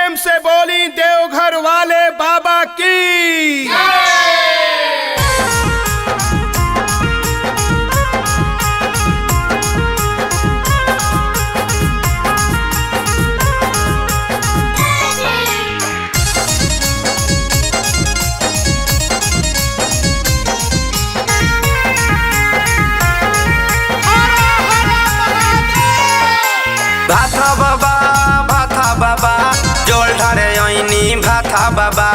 प्रेम से बोली देवघर वाले बाबा की। भाथा बाबा जोल ढारे ओइनी भाथा बाबा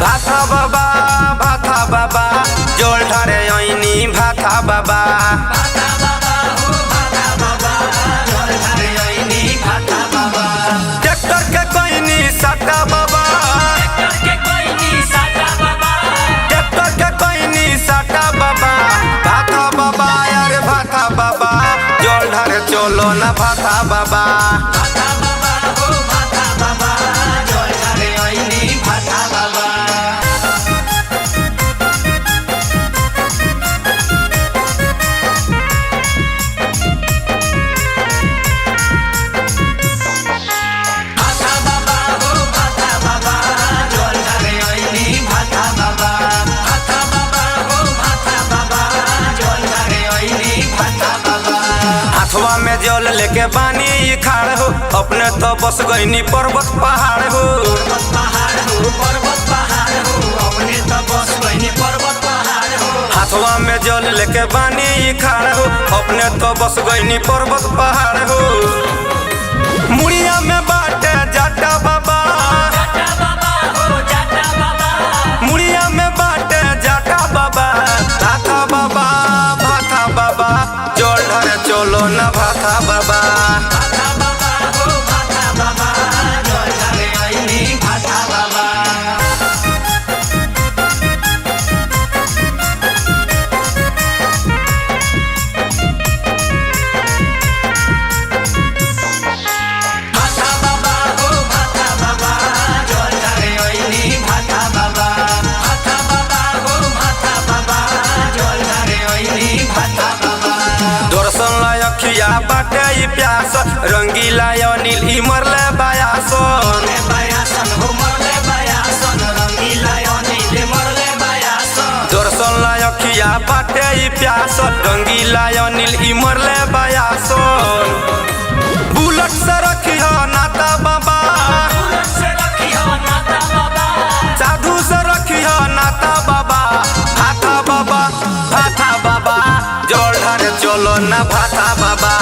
भाथा बाबा जोल ढारे ओइनी भाथा बाबा ट्रैक्टर के कोइनी साटा बाबा ट्रैक्टर के कोइनी साटा बाबा भाथा बाबा यार भाथा बाबा जोल ढारे चलो ना भाथा बाबा हाथवा में जल लेके बानी खाड़ हो अपने तो बस गईनी पर्वत पहाड़ हो हाथवा में जल लेके बानी खाड़ हो अपने तो बस गईनी पर्वत पहाड़ हो मुड़िया में बाटे जाटा बाबा मुड़िया में बाटे जाटा बाबा भाथा बाबा जोल ढारे चलो ना भाथा बाबा दर्शन लायकिया बाटे ई प्यास रंगीला अनिल ई मरले बायासन दर्शन लायकिया बाटे ई प्यास रंगीला अनिल ई मरले बायासन बुलेट से रखियो नाता बाबा साधु से रखियो नाता बाबा भाथा बाबा जोल ढारे चलो ना भाथा बाबा।